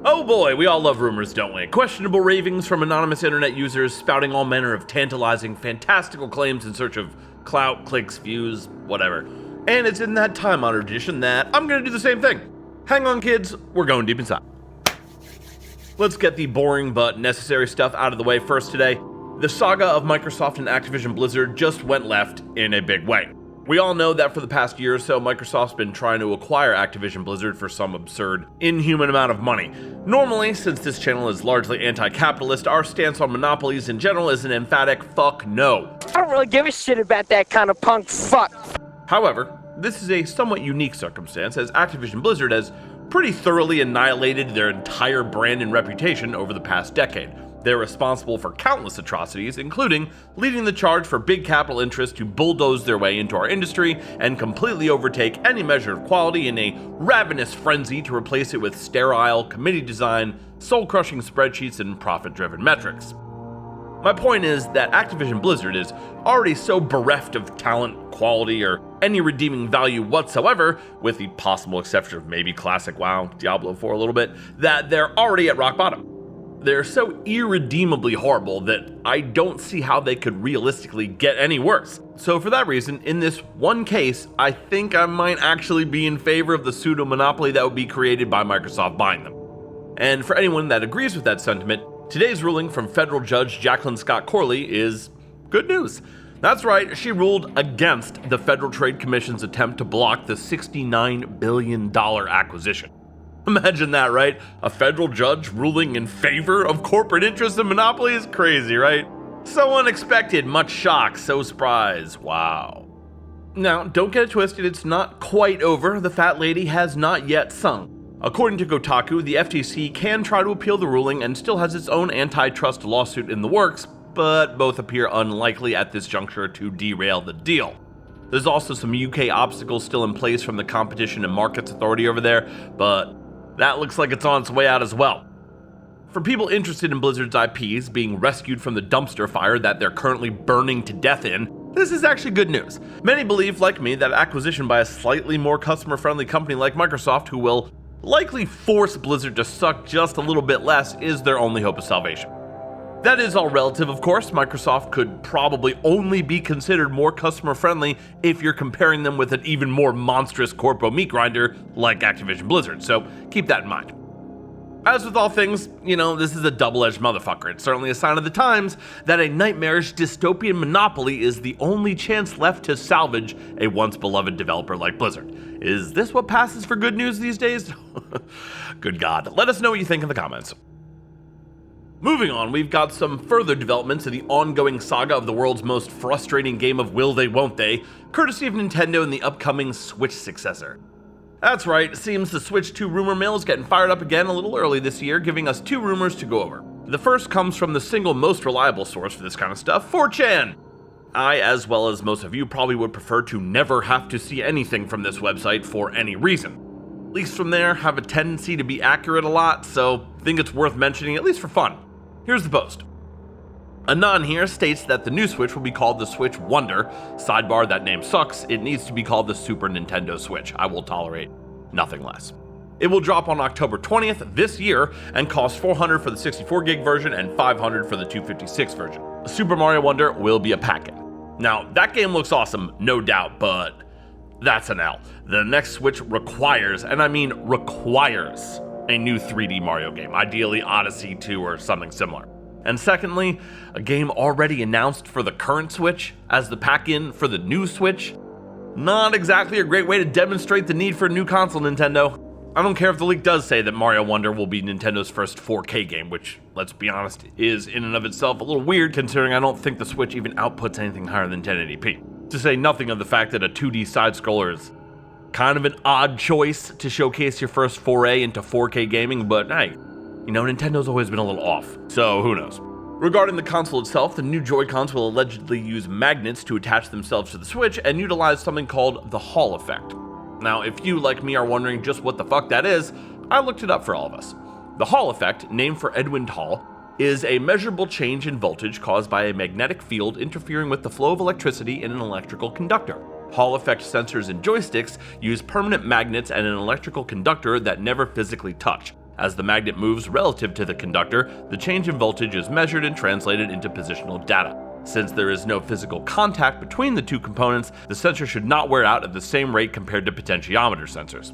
Oh boy, we all love rumors, don't we? Questionable ravings from anonymous internet users spouting all manner of tantalizing, fantastical claims in search of clout, clicks, views, whatever. And it's in that time-honored tradition that I'm gonna do the same thing. Hang on, kids, we're going deep inside. Let's get the boring but necessary stuff out of the way first today. The saga of Microsoft and Activision Blizzard just went left in a big way. We all know that for the past year or so, Microsoft's been trying to acquire Activision Blizzard for some absurd, inhuman amount of money. Normally, since this channel is largely anti-capitalist, our stance on monopolies in general is an emphatic fuck no. I don't really give a shit about that kind of punk fuck. However, this is a somewhat unique circumstance, as Activision Blizzard has pretty thoroughly annihilated their entire brand and reputation over the past decade. They're responsible for countless atrocities, including leading the charge for big capital interests to bulldoze their way into our industry and completely overtake any measure of quality in a ravenous frenzy to replace it with sterile, committee design, soul-crushing spreadsheets, and profit-driven metrics. My point is that Activision Blizzard is already so bereft of talent, quality, or any redeeming value whatsoever, with the possible exception of maybe classic WoW, Diablo 4 a little bit, that they're already at rock bottom. They're so irredeemably horrible that I don't see how they could realistically get any worse. So for that reason, in this one case, I think I might actually be in favor of the pseudo-monopoly that would be created by Microsoft buying them. And for anyone that agrees with that sentiment, today's ruling from federal judge Jacqueline Scott Corley is good news. That's right, she ruled against the Federal Trade Commission's attempt to block the $69 billion acquisition. Imagine that, right? A federal judge ruling in favor of corporate interests and monopoly is crazy, right? So unexpected, much shock, so surprise, wow. Now, don't get it twisted, it's not quite over. The fat lady has not yet sung. According to Kotaku, the FTC can try to appeal the ruling and still has its own antitrust lawsuit in the works, but both appear unlikely at this juncture to derail the deal. There's also some UK obstacles still in place from the Competition and Markets Authority over there, but that looks like it's on its way out as well. For people interested in Blizzard's IPs being rescued from the dumpster fire that they're currently burning to death in, this is actually good news. Many believe, like me, that acquisition by a slightly more customer-friendly company like Microsoft, who will likely force Blizzard to suck just a little bit less, is their only hope of salvation. That is all relative, of course. Microsoft could probably only be considered more customer-friendly if you're comparing them with an even more monstrous corpo meat grinder like Activision Blizzard, so keep that in mind. As with all things, this is a double-edged motherfucker. It's certainly a sign of the times that a nightmarish dystopian monopoly is the only chance left to salvage a once-beloved developer like Blizzard. Is this what passes for good news these days? Good God. Let us know what you think in the comments. Moving on, we've got some further developments in the ongoing saga of the world's most frustrating game of will they won't they, courtesy of Nintendo and the upcoming Switch successor. That's right, it seems the Switch 2 rumor mill is getting fired up again a little early this year, giving us two rumors to go over. The first comes from the single most reliable source for this kind of stuff, 4chan. I, as well as most of you, probably would prefer to never have to see anything from this website for any reason. Leaks from there have a tendency to be accurate a lot, so I think it's worth mentioning at least for fun. Here's the post. Anon here states that the new Switch will be called the Switch Wonder. Sidebar, that name sucks. It needs to be called the Super Nintendo Switch. I will tolerate nothing less. It will drop on October 20th this year and cost $400 for the 64 gig version and $500 for the 256 version. Super Mario Wonder will be a pack-in. Now, that game looks awesome, no doubt, but that's an L. The next Switch requires, and I mean requires, a new 3D Mario game, ideally Odyssey 2 or something similar. And secondly, a game already announced for the current Switch as the pack-in for the new Switch. Not exactly a great way to demonstrate the need for a new console, Nintendo. I don't care if the leak does say that Mario Wonder will be Nintendo's first 4K game, which, let's be honest, is in and of itself a little weird considering I don't think the Switch even outputs anything higher than 1080p. To say nothing of the fact that a 2D side-scroller is kind of an odd choice to showcase your first foray into 4K gaming, but hey, Nintendo's always been a little off, so who knows. Regarding the console itself, the new Joy-Cons will allegedly use magnets to attach themselves to the Switch and utilize something called the Hall effect. Now, if you, like me, are wondering just what the fuck that is, I looked it up for all of us. The Hall effect, named for Edwin Hall, is a measurable change in voltage caused by a magnetic field interfering with the flow of electricity in an electrical conductor. Hall effect sensors and joysticks use permanent magnets and an electrical conductor that never physically touch. As the magnet moves relative to the conductor, the change in voltage is measured and translated into positional data. Since there is no physical contact between the two components, the sensor should not wear out at the same rate compared to potentiometer sensors.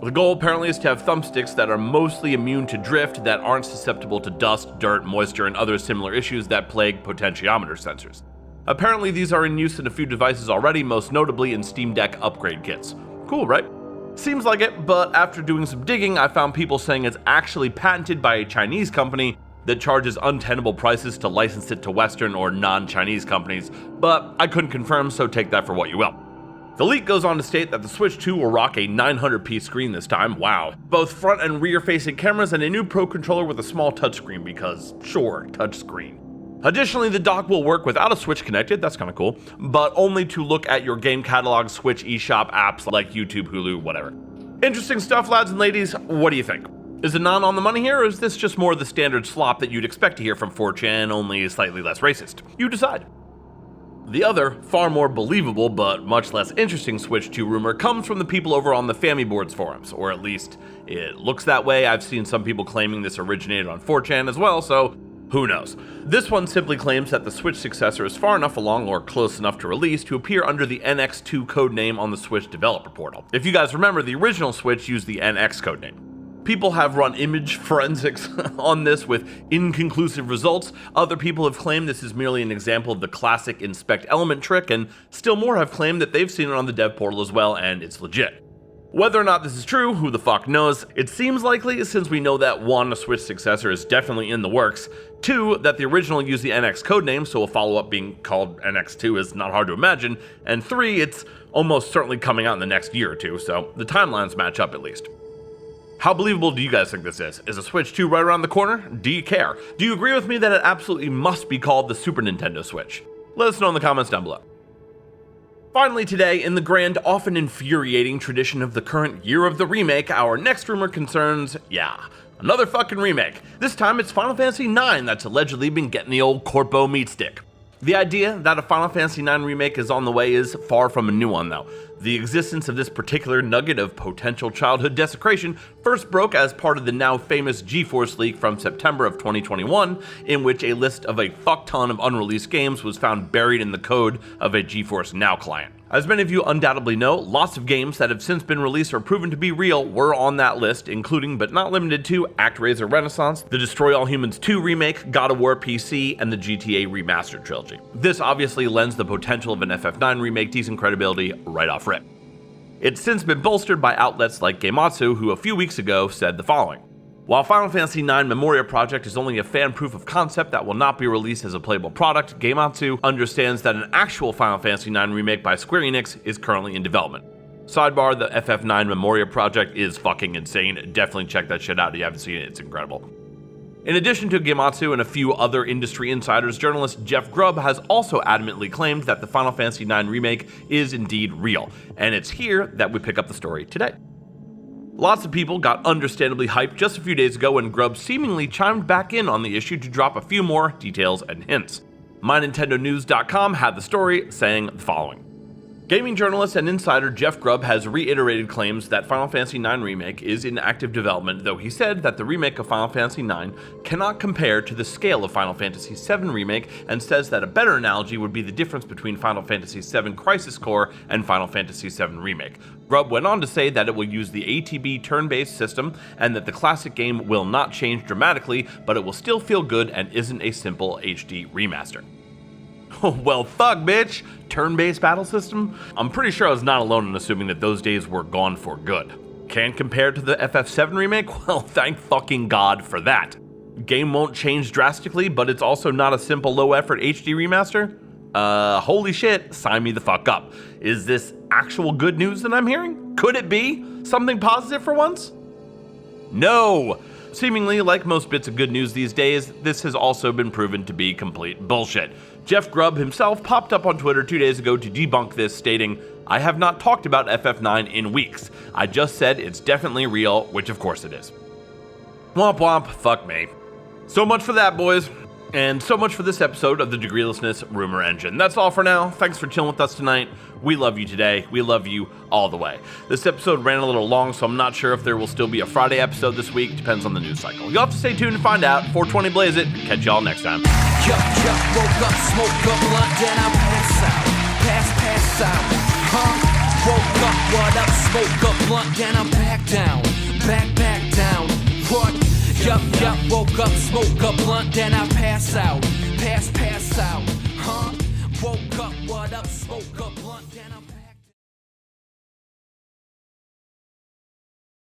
The goal apparently is to have thumbsticks that are mostly immune to drift, that aren't susceptible to dust, dirt, moisture, and other similar issues that plague potentiometer sensors. Apparently these are in use in a few devices already, most notably in Steam Deck upgrade kits. Cool, right? Seems like it, but after doing some digging, I found people saying it's actually patented by a Chinese company that charges untenable prices to license it to Western or non-Chinese companies, but I couldn't confirm, so take that for what you will. The leak goes on to state that the Switch 2 will rock a 900p screen this time, wow. Both front and rear facing cameras and a new Pro controller with a small touchscreen because, sure, touchscreen. Additionally, the dock will work without a Switch connected, that's kinda cool, but only to look at your game catalog, Switch eShop apps like YouTube, Hulu, whatever. Interesting stuff, lads and ladies, what do you think? Is the non on the money here, or is this just more the standard slop that you'd expect to hear from 4chan, only slightly less racist? You decide. The other, far more believable but much less interesting Switch 2 rumor comes from the people over on the Famiboards forums, or at least it looks that way. I've seen some people claiming this originated on 4chan as well, so who knows. This one simply claims that the Switch successor is far enough along or close enough to release to appear under the NX2 codename on the Switch developer portal. If you guys remember, the original Switch used the NX codename. People have run image forensics on this with inconclusive results. Other people have claimed this is merely an example of the classic inspect element trick, and still more have claimed that they've seen it on the dev portal as well and it's legit. Whether or not this is true, who the fuck knows? It seems likely since we know that 1, a Switch successor is definitely in the works, 2, that the original used the NX codename, so a follow-up being called NX2 is not hard to imagine, and 3, it's almost certainly coming out in the next year or two, so the timelines match up at least. How believable do you guys think this is? Is a Switch 2 right around the corner? Do you care? Do you agree with me that it absolutely must be called the Super Nintendo Switch? Let us know in the comments down below. Finally today, in the grand, often infuriating tradition of the current year of the remake, our next rumor concerns, another fucking remake. This time it's Final Fantasy IX that's allegedly been getting the old corpo meat stick. The idea that a Final Fantasy IX remake is on the way is far from a new one though. The existence of this particular nugget of potential childhood desecration first broke as part of the now famous GeForce leak from September of 2021, in which a list of a fuck ton of unreleased games was found buried in the code of a GeForce Now client. As many of you undoubtedly know, lots of games that have since been released or proven to be real were on that list, including but not limited to ActRaiser Renaissance, the Destroy All Humans 2 remake, God of War PC, and the GTA Remastered trilogy. This obviously lends the potential of an FF9 remake decent credibility right off rip. It's since been bolstered by outlets like Gematsu, who a few weeks ago said the following. While Final Fantasy IX Memoria Project is only a fan proof of concept that will not be released as a playable product, Gematsu understands that an actual Final Fantasy IX remake by Square Enix is currently in development. Sidebar, the FF9 Memoria Project is fucking insane. Definitely check that shit out if you haven't seen it, it's incredible. In addition to Gematsu and a few other industry insiders, journalist Jeff Grubb has also adamantly claimed that the Final Fantasy IX remake is indeed real, and it's here that we pick up the story today. Lots of people got understandably hyped just a few days ago when Grubb seemingly chimed back in on the issue to drop a few more details and hints. MyNintendoNews.com had the story saying the following. Gaming journalist and insider Jeff Grubb has reiterated claims that Final Fantasy IX Remake is in active development, though he said that the remake of Final Fantasy IX cannot compare to the scale of Final Fantasy VII Remake, and says that a better analogy would be the difference between Final Fantasy VII Crisis Core and Final Fantasy VII Remake. Grubb went on to say that it will use the ATB turn-based system, and that the classic game will not change dramatically, but it will still feel good and isn't a simple HD remaster. Well, fuck, bitch. Turn-based battle system? I'm pretty sure I was not alone in assuming that those days were gone for good. Can't compare to the FF7 remake? Well, thank fucking God for that. Game won't change drastically, but it's also not a simple low-effort HD remaster? Holy shit, sign me the fuck up. Is this actual good news that I'm hearing? Could it be something positive for once? No! Seemingly, like most bits of good news these days, this has also been proven to be complete bullshit. Jeff Grubb himself popped up on Twitter 2 days ago to debunk this, stating, "I have not talked about FF9 in weeks. I just said it's definitely real," which of course it is. Womp womp, fuck me. So much for that, boys. And so much for this episode of the Degreelessness Rumor Engine. That's all for now. Thanks for chilling with us tonight. We love you today. We love you all the way. This episode ran a little long, so I'm not sure if there will still be a Friday episode this week. Depends on the news cycle. You'll have to stay tuned to find out. 420 Blaze it. Catch y'all next time. Yup, woke up, smoke up, blunt, then I pass out. Pass out. Woke up, what up, smoke up, blunt, then I'm back down. Back down. What? Yup, woke up, smoke up, blunt, then I pass out. Pass out.